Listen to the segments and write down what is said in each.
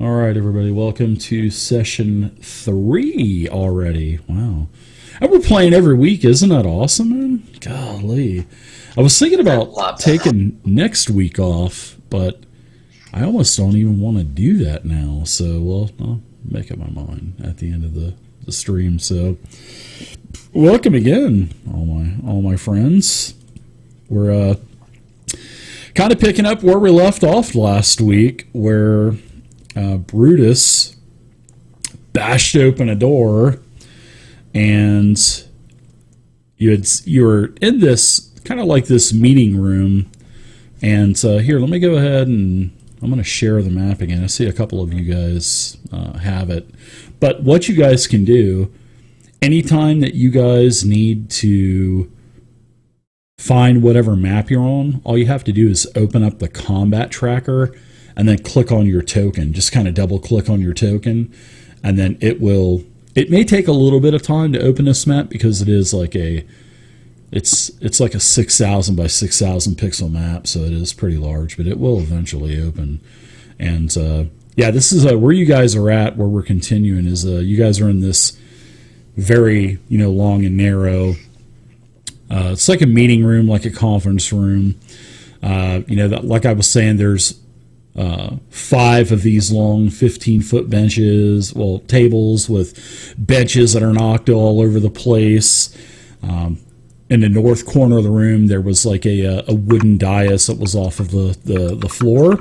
All right, everybody, welcome to session 3 already. Wow. And we're playing every week. Isn't that awesome, man? Golly. I was thinking about taking next week off, but I almost don't even want to do that now. So, well, I'll make up my mind at the end of the stream. So, welcome again, all my friends. We're kind of picking up where we left off last week, where Brutus bashed open a door, and you were in this kind of like this meeting room. And here, let me go ahead and I'm going to share the map again. I see a couple of you guys have it. But what you guys can do, anytime that you guys need to find whatever map you're on, all you have to do is open up the combat tracker and then click on your token. Just kind of double click on your token, and then it may take a little bit of time to open this map because it is like it's like a 6,000 by 6,000 pixel map, so it is pretty large, but it will eventually open. And yeah, this is where you guys are at, where we're continuing is you guys are in this very long and narrow. It's like a meeting room, like a conference room. That, like I was saying, there's 5 of these long 15-foot benches, tables with benches that are knocked all over the place. In the north corner of the room, there was like a wooden dais that was off of the floor.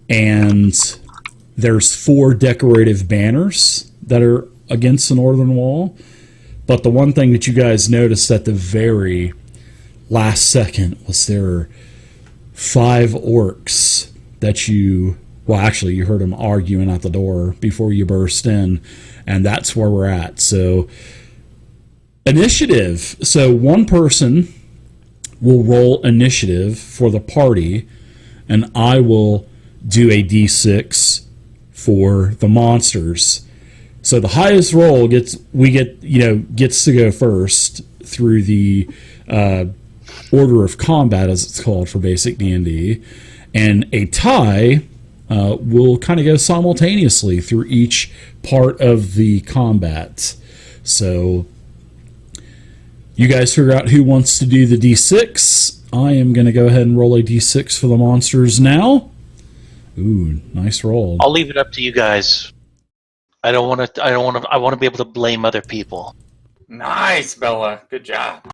And there's 4 decorative banners that are against the northern wall. But the one thing that you guys noticed at the very last second was there are 5 orcs that you heard them arguing at the door before you burst in, and that's where we're at. So, initiative. So one person will roll initiative for the party, and I will do a d6 for the monsters. So the highest roll gets to go first through the order of combat, as it's called for basic D&D, and a tie will kind of go simultaneously through each part of the combat. So you guys figure out who wants to do the d6. I am going to go ahead and roll a d6 for the monsters now. Ooh, nice roll. I'll leave it up to you guys. I want to be able to blame other people. Nice, Bella. Good job.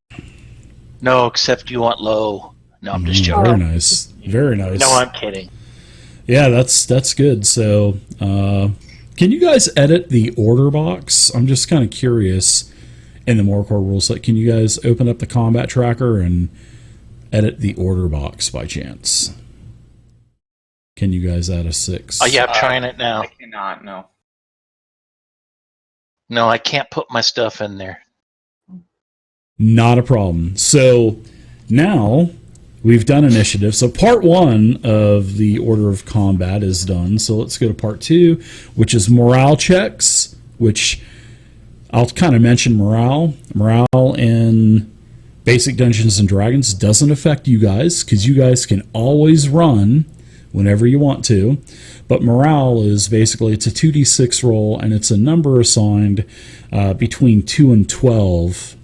No, except you want low. No, I'm just joking. Very nice. Very nice. No, I'm kidding. Yeah, that's good. So, can you guys edit the order box? I'm just kind of curious in the more core rules. Like, can you guys open up the combat tracker and edit the order box by chance? Can you guys add a 6? Oh, yeah, I'm trying it now. I cannot, no. No, I can't put my stuff in there. Not a problem. So now we've done initiative. So part 1 of the order of combat is done. So let's go to part 2, which is morale checks, which I'll kind of mention morale. Morale in basic Dungeons and Dragons doesn't affect you guys because you guys can always run whenever you want to. But morale is basically, it's a 2d6 roll, and it's a number assigned between 2 and 12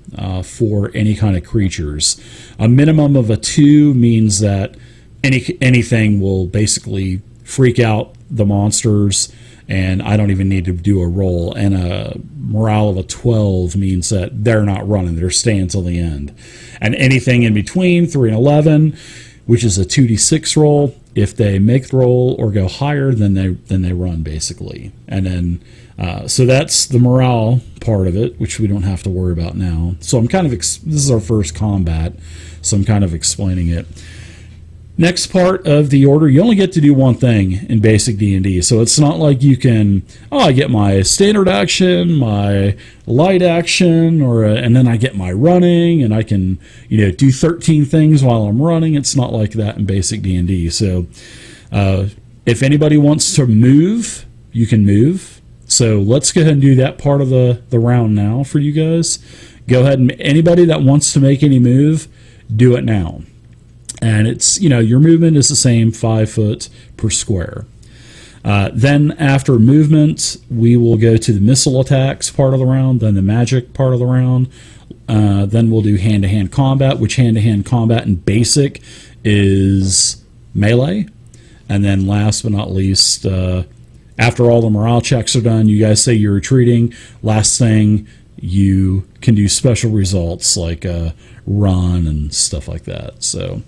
for any kind of creatures. A minimum of a 2 means that anything will basically freak out the monsters, and I don't even need to do a roll. And a morale of a 12 means that they're not running, they're staying till the end. And anything in between 3 and 11, which is a 2d6 roll, if they make the roll or go higher, then they run basically. And then so that's the morale part of it, which we don't have to worry about now. So I'm kind of this is our first combat, so I'm kind of explaining it. Next part of the order, you only get to do one thing in basic D&D. So it's not like you can, I get my standard action, my light action, and then I get my running, and I can, do 13 things while I'm running. It's not like that in basic D&D. So if anybody wants to move, you can move. So let's go ahead and do that part of the round now for you guys. Go ahead, and anybody that wants to make any move, do it now. And it's, your movement is the same, 5 foot per square. Then after movement, we will go to the missile attacks part of the round, then the magic part of the round. Then we'll do hand-to-hand combat, which hand-to-hand combat in basic is melee. And then last but not least, after all the morale checks are done, you guys say you're retreating. Last thing, you can do special results like run and stuff like that. So,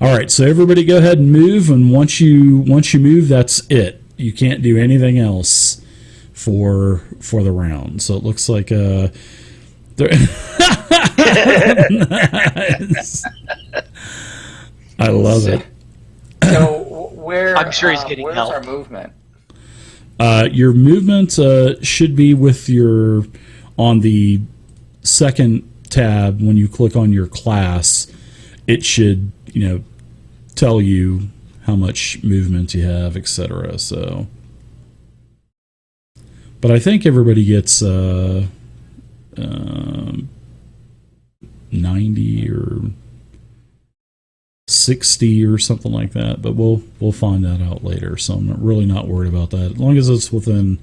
all right, so everybody go ahead and move, and once you move, that's it. You can't do anything else for the round. So it looks like nice. I love it. So where? I'm sure he's getting where's help. our movement? Your movement should be with your on the second tab when you click on your class. It should tell you how much movement you have, etc. So, but I think everybody gets 90 or 60 or something like that, but we'll find that out later. So I'm really not worried about that. As long as it's within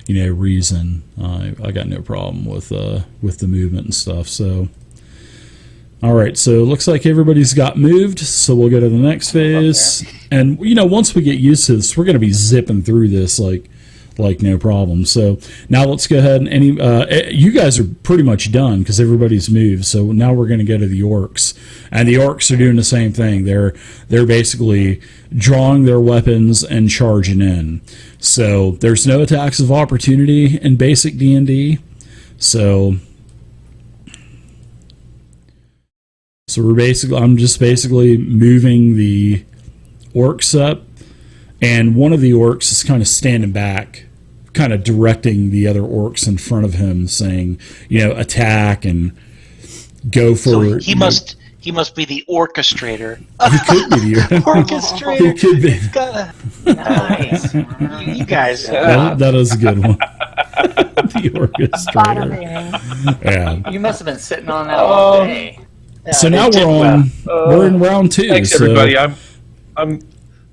reason, I got no problem with the movement and stuff. So all right, so it looks like everybody's got moved, so we'll go to the next phase. And once we get used to this, we're going to be zipping through this like no problem. So now let's go ahead and you guys are pretty much done because everybody's moved. So now we're going to go to the orcs, and the orcs are doing the same thing. They're basically drawing their weapons and charging in. So there's no attacks of opportunity in basic D&D. So I'm just basically moving the orcs up, and one of the orcs is kind of standing back, kind of directing the other orcs in front of him, saying, attack and go for. So he must be the orchestrator. He could be the orchestrator. He could be. Nice. You guys. That is a good one. The orchestrator. Yeah. You must have been sitting on that all day. So now we're in round 2. Thanks, everybody. I'm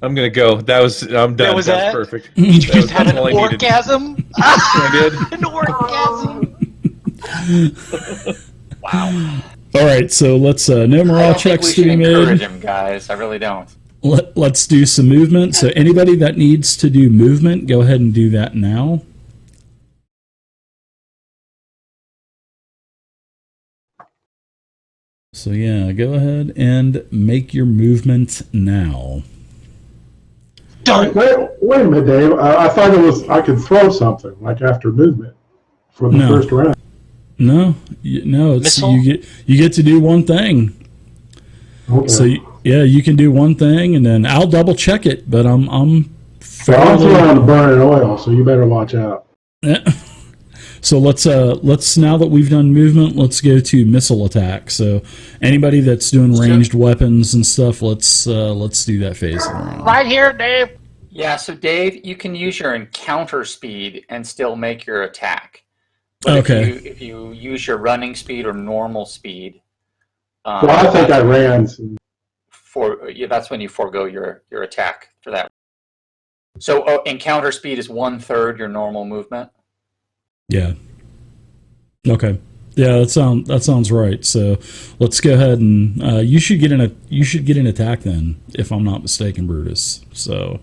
gonna go. I'm done. That was perfect. You just had an orgasm. I did. An orgasm. Wow. All right, so let's no morale checks to be made. Encourage him, guys. I really don't. Let's do some movement. So anybody that needs to do movement, go ahead and do that now. So yeah, go ahead and make your movement now. Done. Wait a minute, Dave. I thought I could throw something like after movement for the first round. No, it's you get to do one thing. Okay. So you can do one thing, and then I'll double check it. But I'm throwing the burning oil, so you better watch out. So let's now that we've done movement, let's go to missile attack. So anybody that's doing ranged weapons and stuff, let's do that phase around. Right here, Dave. Yeah, so Dave, you can use your encounter speed and still make your attack. But okay. If you use your running speed or normal speed, well, I think I ran. That's when you forego your attack for that. So encounter speed is 1/3 your normal movement. Yeah. Okay. Yeah, that sounds right. So let's go ahead and you should get an attack then, if I'm not mistaken, Brutus. So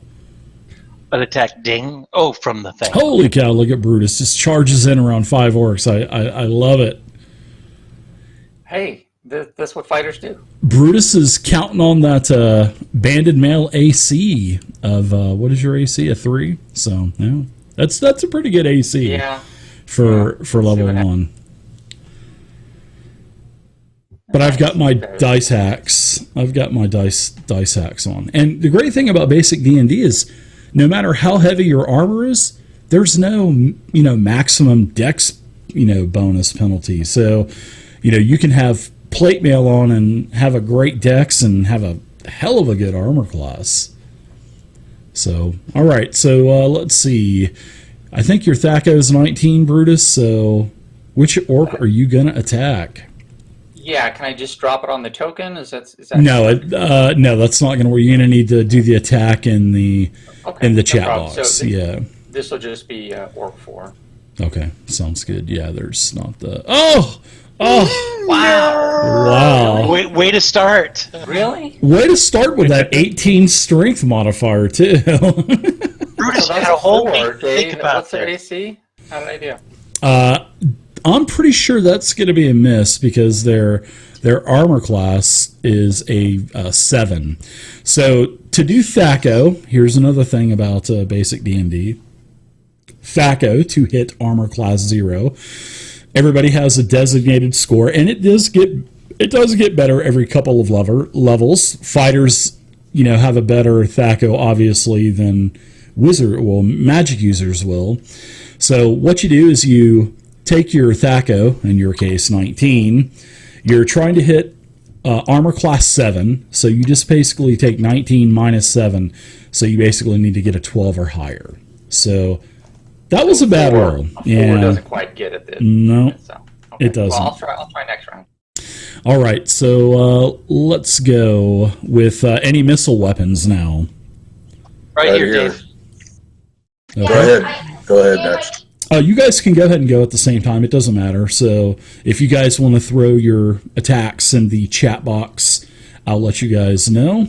An attack ding. Oh, from the thing. holy cow! Look at Brutus, just charges in around 5 orcs. I love it. Hey, that's what fighters do. Brutus is counting on that banded male AC of what is your AC? A 3. So yeah, that's a pretty good AC. Yeah. For level 1. But I've got my dice hacks. I've got my dice hacks on. And the great thing about basic D&D is no matter how heavy your armor is, there's no maximum dex bonus penalty. So you can have plate mail on and have a great dex and have a hell of a good armor class. So all right, so let's see. I think your THAC0 is 19, Brutus, so which orc are you going to attack? Yeah, can I just drop it on the token? Is that No, no, that's not going to work. You're going to need to do the attack in the chat problem. box. So yeah. This will just be Orc 4. Okay, sounds good. Yeah, there's not the. Oh! Wow! Way to start. Really? Way to start with that 18 strength modifier too. Brutus had a whole week to think about. What's their AC? How did I do? I'm pretty sure that's going to be a miss because their armor class is a 7. So to do THAC0, here's another thing about basic D&D. THAC0 to hit armor class 0. Everybody has a designated score, and it does get better every couple of levels. Fighters, have a better THAC0 obviously than magic users will. So what you do is you take your THAC0, in your case 19. You're trying to hit armor class 7, so you just basically take 19 minus 7. So you basically need to get a 12 or higher. So that was a bad roll. Yeah, doesn't quite get it. No, it doesn't. Well, I'll try next round. All right, so let's go with any missile weapons now. Right here, Dave. Okay. Go ahead, next. You guys can go ahead and go at the same time. It doesn't matter. So if you guys want to throw your attacks in the chat box, I'll let you guys know.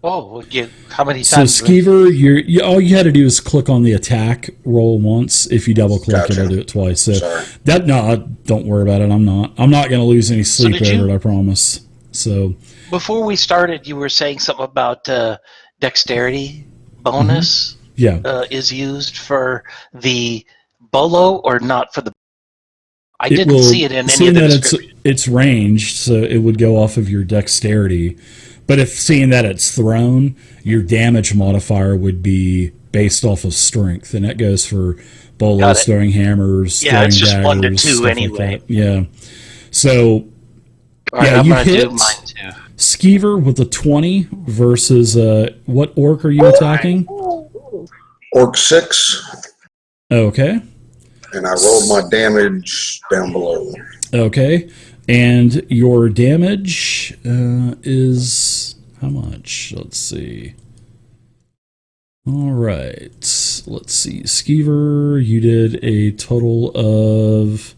Oh, how many So times? Skeever, all you had to do is click on the attack roll once. If you double click, it'll do it twice. So don't worry about it. I'm not going to lose any sleep over it. I promise. So before we started, you were saying something about dexterity bonus. Yeah, is used for the bolo or not for the. I didn't see it in any of the description. It's ranged, so it would go off of your dexterity. But if seeing that it's thrown, your damage modifier would be based off of strength, and that goes for bolos, throwing hammers, throwing it's just daggers, 1 to 2 stuff anyway. Like that. Yeah. So I'm you gonna hit do mine too. Skeever with a 20 versus what orc are you attacking? Orc 6. Okay. And I rolled my damage down below. Okay. And your damage is how much? Let's see. All right. Let's see. Skeever, you did a total of...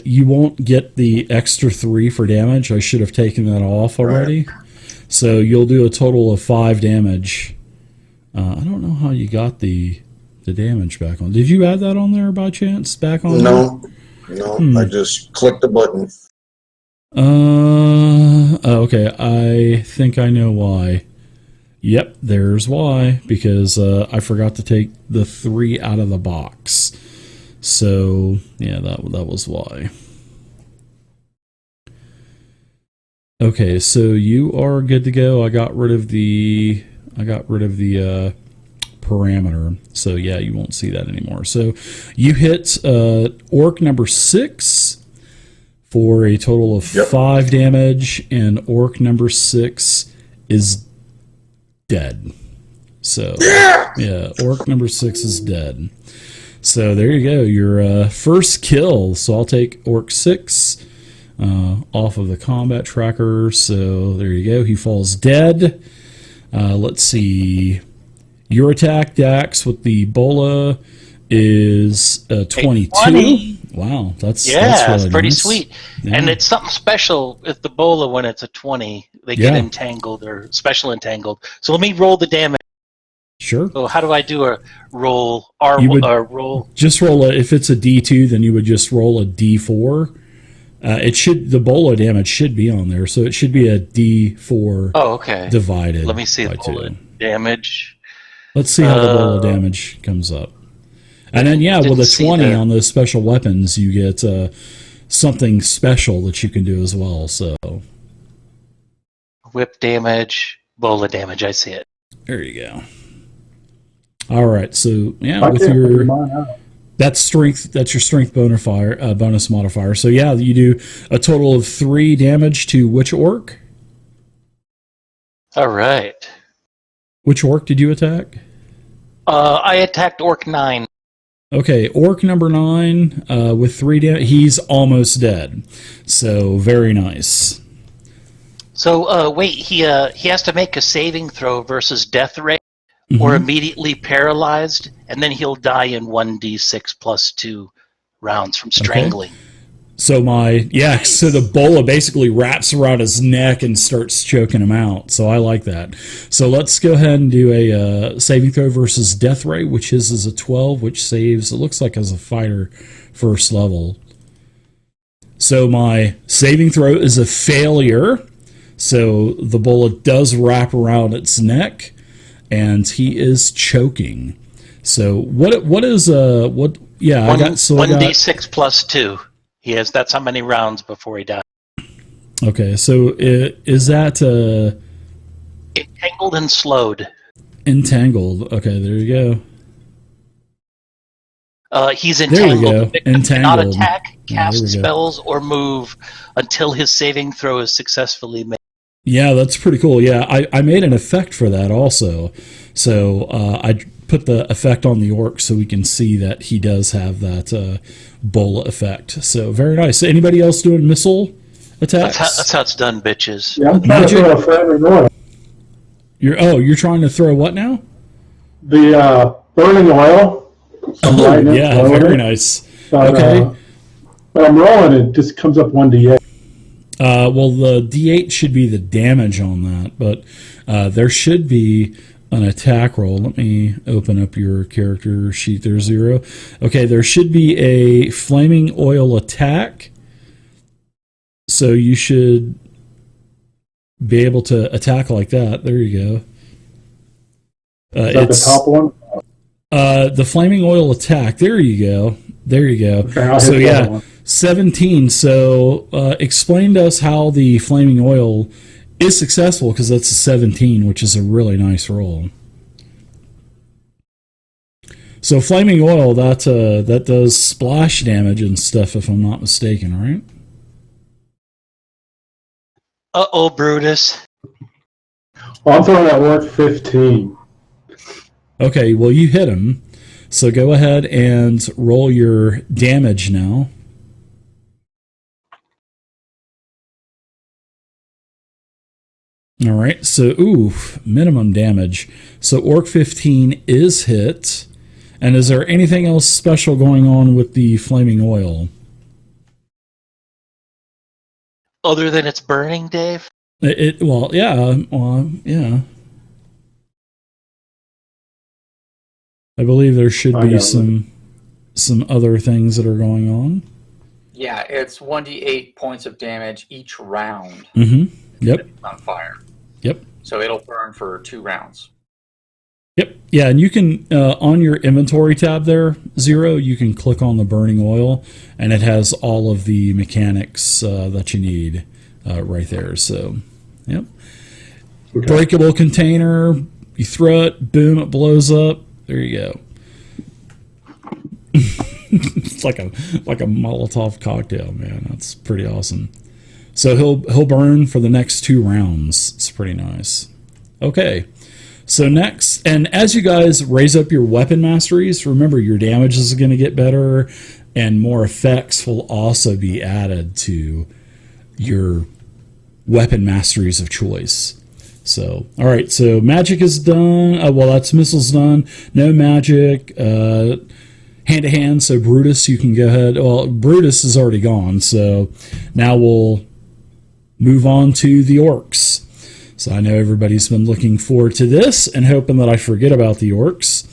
you won't get the extra 3 for damage. I should have taken that off already. Right. So you'll do a total of 5 damage. I don't know how you got the damage back on. Did you add that on there by chance? Back on? No. I just clicked the button. Okay. I think I know why. Yep, there's why. Because I forgot to take the 3 out of the box. So yeah, that was why. Okay, so you are good to go. I got rid of the parameter, so yeah, you won't see that anymore. So you hit orc number 6 for a total of 5 damage, and orc number 6 is dead. So yeah, orc number 6 is dead. So there you go, your first kill. So I'll take orc 6 off of the combat tracker. So there you go, he falls dead. Let's see. Your attack, Dax, with the bola is 22. 20. Wow, that's really pretty nice. Sweet. Yeah. And it's something special with the bola when it's a 20. They get entangled or special entangled. So let me roll the damage. Sure. So how do I do a roll? Roll. Just roll if it's a D2, then you would just roll a D4. The bola damage should be on there, so it should be a D4. Oh, okay. Divided. Let me see the bola damage. Let's see how the bola damage comes up. And then, with a 20 on those special weapons, you get something special that you can do as well. So, whip damage, bola damage. I see it. There you go. All right. So, with your that's strength. That's your strength bonus modifier. So, you do a total of 3 damage to which orc? All right. Which orc did you attack? I attacked orc 9. Okay, orc number 9 with 3 damage. He's almost dead. So very nice. So wait, he has to make a saving throw versus death ray, or immediately paralyzed, and then he'll die in 1d6 plus 2 rounds from strangling. Okay. So so the bola basically wraps around his neck and starts choking him out. So I like that. So let's go ahead and do a saving throw versus death ray, which is a 12, which saves, it looks like as a fighter first level. So my saving throw is a failure. So the bola does wrap around its neck, and he is choking. So what is what? Yeah, I got 1d6 plus 2. That's how many rounds before he dies. Okay, so is that entangled and slowed? Entangled. Okay, there you go. He's entangled. There we go. Entangled. Cannot attack, cast spells, or move until his saving throw is successfully made. Yeah, that's pretty cool. Yeah, I made an effect for that also. So I put the effect on the orc so we can see that he does have that bola effect. So very nice. Anybody else doing missile attacks? That's how it's done, bitches. Yeah, I'm trying to throw a flaming oil. You're trying to throw what now? The burning oil. Yeah, very nice. But, okay. When I'm rolling, it just comes up 1d8. Well, the d8 should be the damage on that, but there should be an attack roll. Let me open up your character sheet there, Zero. Okay, there should be a flaming oil attack. So you should be able to attack like that. There you go. Is that the top one? The flaming oil attack. There you go. There you go. Okay, so yeah, 17. So explain to us how the flaming oil is successful, because that's a 17, which is a really nice roll. So flaming oil, that does splash damage and stuff, if I'm not mistaken, right? Uh-oh, Brutus. Well, I'm throwing that work 15. Okay, well, you hit him. So go ahead and roll your damage now. All right, so, minimum damage. So Orc 15 is hit. And is there anything else special going on with the flaming oil? Other than it's burning, Dave? Yeah. I believe there should be some other things that are going on. Yeah, it's 1d8 points of damage each round. Mm-hmm. Yep. On fire. Yep. So it'll burn for 2 rounds. Yep. Yeah, and you can, on your inventory tab there, Zero, you can click on the burning oil, and it has all of the mechanics that you need right there. So, yep. Okay. Breakable container, you throw it, boom, it blows up. There you go. It's like a Molotov cocktail, man. That's pretty awesome. So he'll burn for the next 2 rounds. It's pretty nice. Okay. So next, and as you guys raise up your weapon masteries, remember your damage is going to get better, and more effects will also be added to your weapon masteries of choice. So, all right, so magic is done. Well, that's missiles done. No magic. Hand-to-hand, so Brutus, you can go ahead. Well, Brutus is already gone, so now we'll move on to the orcs. So I know everybody's been looking forward to this and hoping that I forget about the orcs.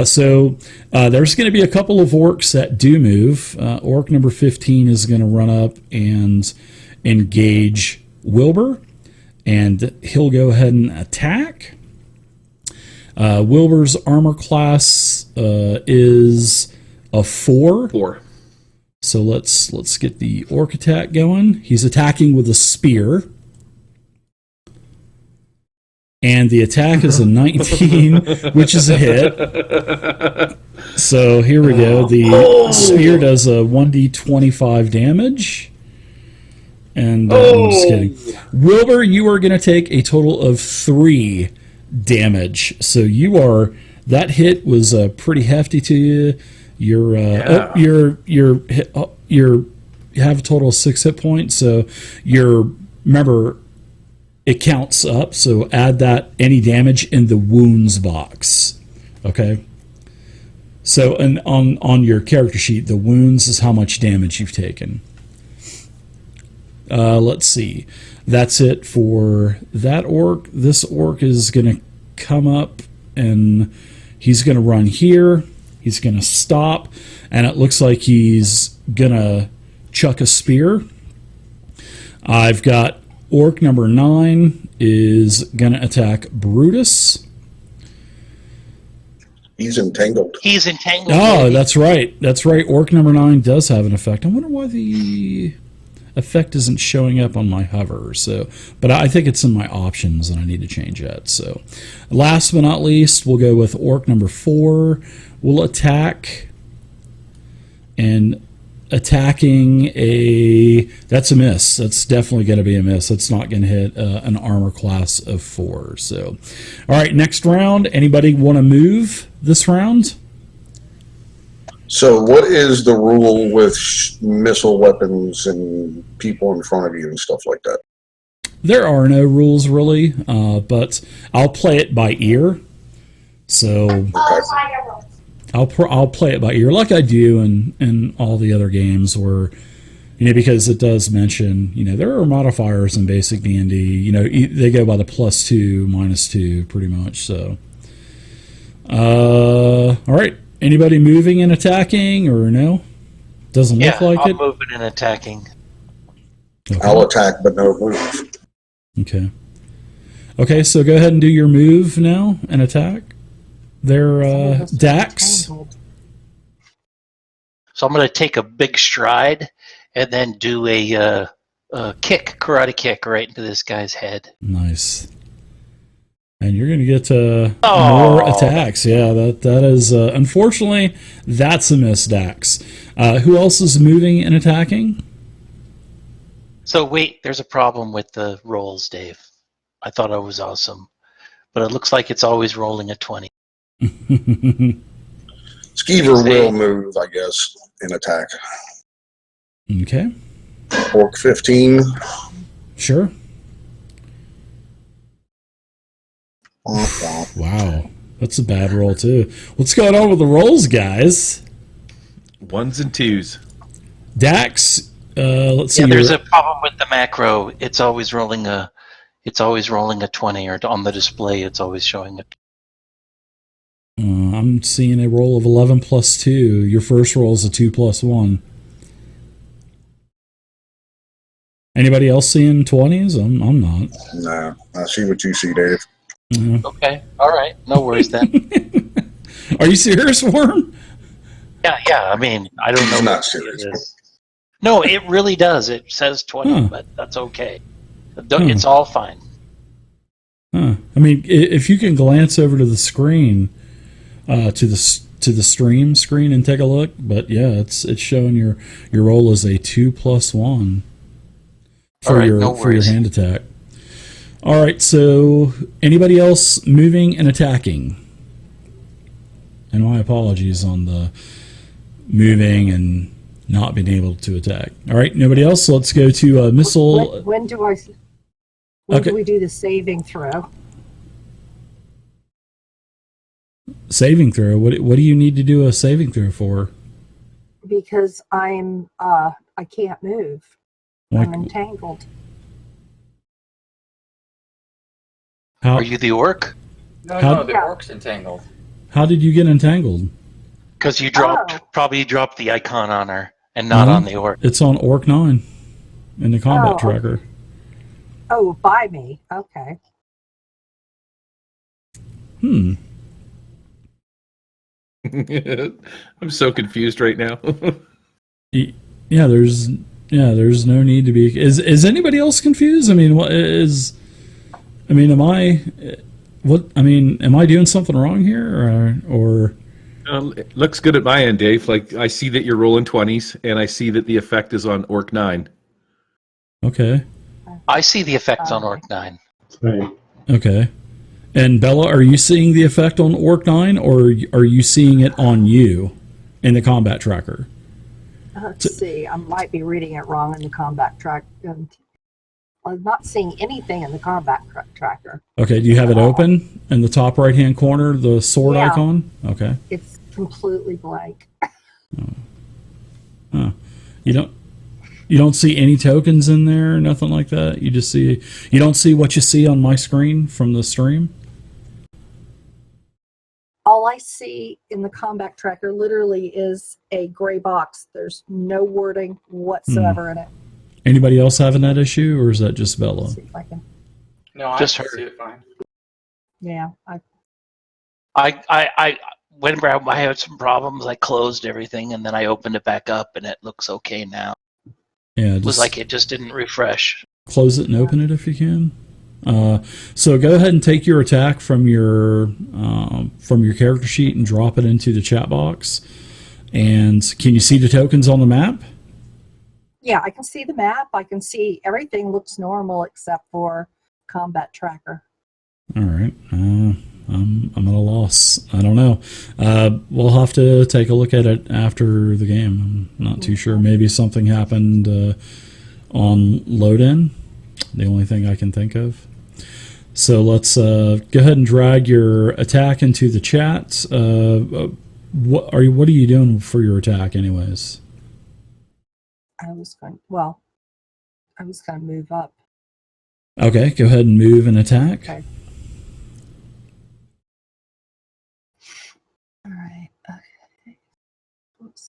So there's going to be a couple of orcs that do move. Orc number 15 is going to run up and engage Wilbur, and he'll go ahead and attack. Wilbur's armor class is a 4. 4. So let's get the orc attack going. He's attacking with a spear. And the attack is a 19, which is a hit. So here we go. The spear does a 1d25 damage. And I'm just kidding. Wilbur, you are going to take a total of 3 damage. So that hit was pretty hefty to you. You're you have a total of 6 hit points. So remember, it counts up. So add that any damage in the wounds box. Okay. So and on your character sheet, the wounds is how much damage you've taken. Let's see. That's it for that orc. This orc is going to come up and he's going to run here. He's going to stop, and it looks like he's going to chuck a spear. I've got orc number 9 is going to attack Brutus. He's entangled. He's entangled. Oh, maybe. that's right. That's right. Orc number 9 does have an effect. I wonder why the effect isn't showing up on my hover. So, but I think it's in my options, and I need to change that. So, last but not least, we'll go with orc number 4. We'll attack, and attacking that's a miss. That's definitely going to be a miss. That's not going to hit an armor class of 4. So, all right, next round. Anybody want to move this round? So, what is the rule with missile weapons and people in front of you and stuff like that? There are no rules really, but I'll play it by ear. So Okay. I'll play it by ear like I do in all the other games where, because it does mention, there are modifiers in basic D&D. They go by the +2, -2 pretty much. So, all right. Anybody moving and attacking or no? Doesn't look like I'm it. moving and attacking. Okay. I'll attack, but no move. Okay. Okay, so go ahead and do your move now and attack. They're Dax. So I'm going to take a big stride and then do a karate kick right into this guy's head. Nice. And you're going to get more attacks. Yeah, that is unfortunately that's a miss, Dax. Who else is moving and attacking? So wait, there's a problem with the rolls, Dave. I thought I was awesome, but it looks like it's always rolling a 20. Skeever will move, I guess, and attack. Okay. Orc 15. Sure. Womp womp. Wow, that's a bad roll too. What's going on with the rolls, guys? 1s and 2s. Dax, let's see. Yeah, there's a problem with the macro. It's always rolling a 20, or on the display, it's always showing it. I'm seeing a roll of 11 + 2. Your first roll is a 2 + 1. Anybody else seeing 20s? I'm not. Nah, I see what you see, Dave. Yeah. Okay, all right, no worries then. Are you serious, Worm? Yeah. I mean, I don't know. He's not what serious. it is. No, it really does. It says 20, Huh. but that's okay. It's all fine. Huh. I mean, if you can glance over to the screen, to the stream screen and take a look, but yeah, it's showing your roll is a 2 + 1 for your hand attack. All right, so anybody else moving and attacking? And my apologies on the moving and not being able to attack. All right, nobody else. So let's go to missile. When do we do the saving throw? Saving throw. What do you need to do a saving throw for? Because I can't move. I'm entangled. Are you the orc? No, the orc's entangled. How did you get entangled? Because you probably dropped the icon on her and not on the orc. It's on Orc 9 in the combat tracker. Oh, by me. Okay. I'm so confused right now. Yeah, there's no need to be. Is anybody else confused? I mean, am I doing something wrong here, or? It looks good at my end, Dave. Like, I see that you're rolling 20s, and I see that the effect is on Orc 9. Okay. I see the effects on Orc 9. Same. Okay. And Bella, are you seeing the effect on Orc 9, or are you seeing it on you? in the combat tracker. Let's see. I might be reading it wrong in the combat track. I'm not seeing anything in the combat tracker. Okay, do you have it open in the top right-hand corner, the sword Yeah. icon? Okay. It's completely blank. Huh. You don't see any tokens in there, nothing like that. You just see, you don't see what you see on my screen from the stream. All I see in the combat tracker literally is a gray box. There's no wording whatsoever in it. Anybody else having that issue, or is that just Bella? Let's see if I can. No, I Just can her. see it fine. Yeah, Whenever I had some problems, I closed everything and then I opened it back up and it looks okay now. Yeah, It was just like it just didn't refresh. close it and open it if you can. So go ahead and take your attack from your character sheet and drop it into the chat box. And can you see the tokens on the map? yeah, I can see the map. I can see everything looks normal except for combat tracker. All right. I'm at a loss. I don't know. We'll have to take a look at it after the game. I'm not too sure. Maybe something happened on load-in. The only thing I can think of. So let's go ahead and drag your attack into the chat. What are you doing for your attack, anyways? I was going to move up. Okay, go ahead and move and attack. Okay. All right. Okay. Oops.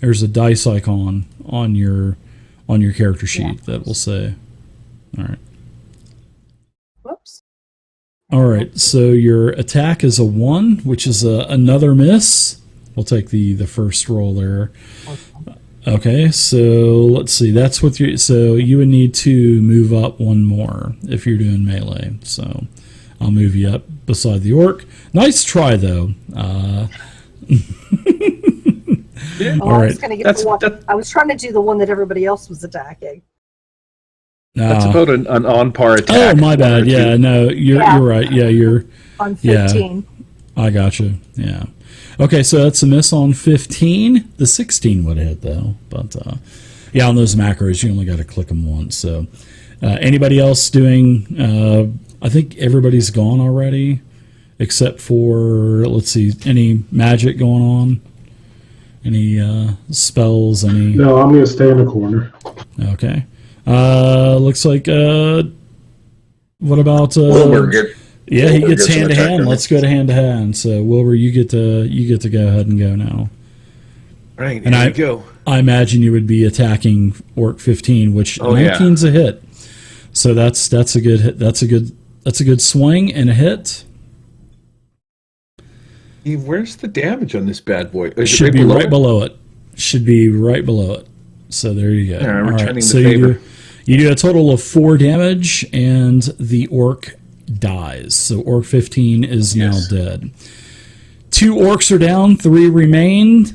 There's a dice icon on your character sheet that will say. All right. Whoops. All right. So your attack is a 1, which is another miss. We'll take the first roll there. Okay. So let's see. That's what you. So you would need to move up one more if you're doing melee. So I'll move you up beside the orc. Nice try though. Yeah. Oh, All I right. was going to get the one. I was trying to do the one that everybody else was attacking. That's about an on-par attack. Oh, my bad. Yeah, no, you're right. Yeah, you're On 15. I gotcha. Yeah. Okay, so that's a miss on 15. The 16 would hit though, but yeah, on those macros you only got to click them once. So anybody else doing? I think everybody's gone already, except for let's see, any magic going on? Any spells? Any? No, I'm going to stay in the corner. Okay. Looks like. What about? Wilbur he gets gets an hand to attack, hand. doesn't Let's go to hand to hand. So Wilbur, you get to go ahead and go now. Right, And here we go. I imagine you would be attacking Orc 15, which Oh, yeah. 19's a hit. So that's a good hit. That's a good swing and a hit. Where's the damage on this bad boy? Is it Should be right it? below it. Should be right below it. So there you go. Yeah, All returning the so favor. you do a total of 4 damage, and the orc dies. So Orc 15 is now dead. 2 orcs are down, 3 remain.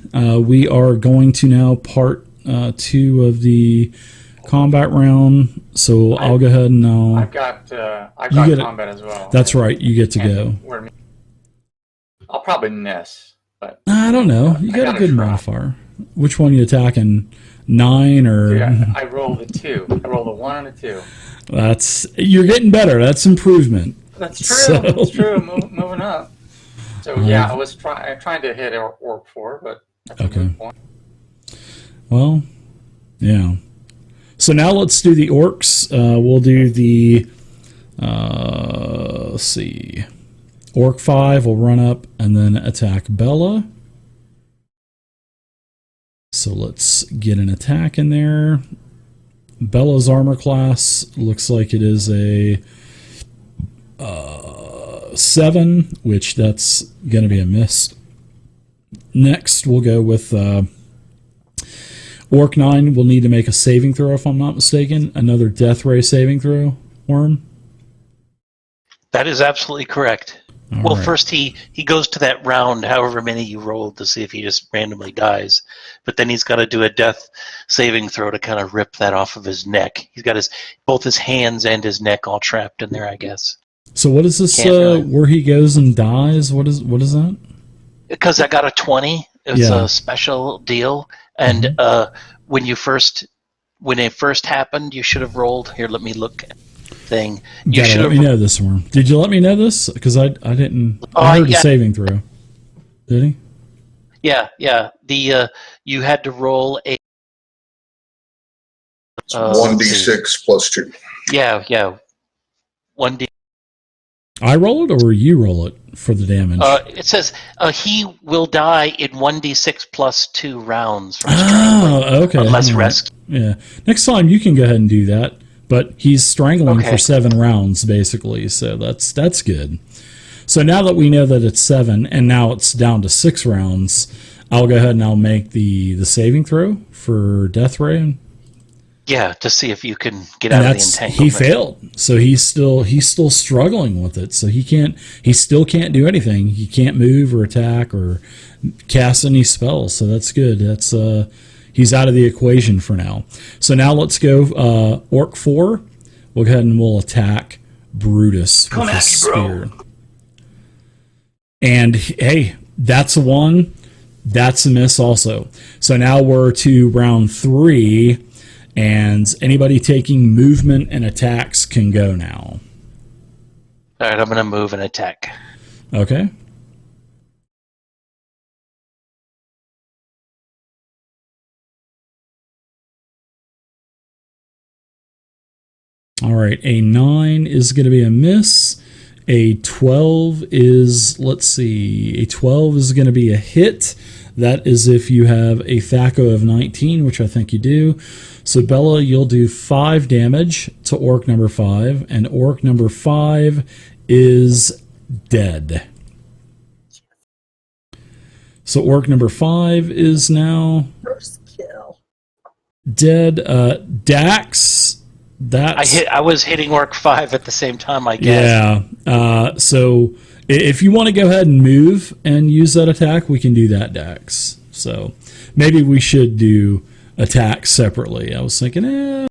We are going to now part 2 of the combat round. So I'll go ahead and I've got You get it. combat as well. that's right. You get to go. I'll probably miss, but I don't know. You I got a gotta good try. modifier. Which one you attacking? 9 or? yeah, I rolled a 2. I rolled a 1 and a 2. You're getting better. That's improvement. That's true. So- That's true. Moving up. So yeah, I was trying to hit Orc 4, but that's a Okay. good point. Well, yeah. So now let's do the orcs. We'll do the. Let's see. Orc 5 will run up and then attack Bella. So let's get an attack in there. Bella's armor class looks like it is a 7, which that's going to be a miss. Next, we'll go with Orc 9 will need to make a saving throw, if I'm not mistaken. Another death ray saving throw, Worm. That is absolutely correct. Well, right. first he goes to that round, however many you rolled, to see if he just randomly dies. But then he's got to do a death saving throw to kind of rip that off of his neck. He's got both his hands and his neck all trapped in there, I guess. So what is this? Can't really- Where he goes and dies? What is that? Because I got a 20. It's Yeah. a special deal. And when it first happened, you should have rolled. Here, let me look. Thing. You Gotta should let have. me know this one. Did you let me know this? Because I didn't. Oh, I heard yeah. a saving throw. Did he? Yeah. The you had to roll a. It's 1d6 plus 2. Yeah. 1d. I roll it or you roll it for the damage? It says he will die in 1d6 plus 2 rounds from strangling. Oh, okay. Unless All right. rescue. Yeah. Next time you can go ahead and do that. But he's strangling Okay. for 7 rounds, basically. So that's good. So now that we know that it's 7, and now it's down to 6 rounds, I'll go ahead and I'll make the saving throw for Death Ray. Yeah, to see if you can get And out of the he entanglement. failed. So he's still struggling with it. So he still can't do anything. He can't move or attack or cast any spells. So that's good. That's he's out of the equation for now. So now let's go Orc 4. We'll go ahead and we'll attack Brutus with his spear. And hey, that's a 1. That's a miss also. So now we're to round 3, and anybody taking movement and attacks can go now. All right, I'm going to move and attack. Okay. All right, a 9 is going to be a miss. A 12 is, let's see, a 12 is going to be a hit. That is if you have a THAC0 of 19, which I think you do. So Bella, you'll do 5 damage to Orc number 5, and Orc number 5 is dead. So Orc number 5 is now First kill. dead. Dax, I was hitting Orc 5 at the same time, I guess. Yeah. So if you want to go ahead and move and use that attack, we can do that, Dax. So maybe we should do attacks separately. I was thinking,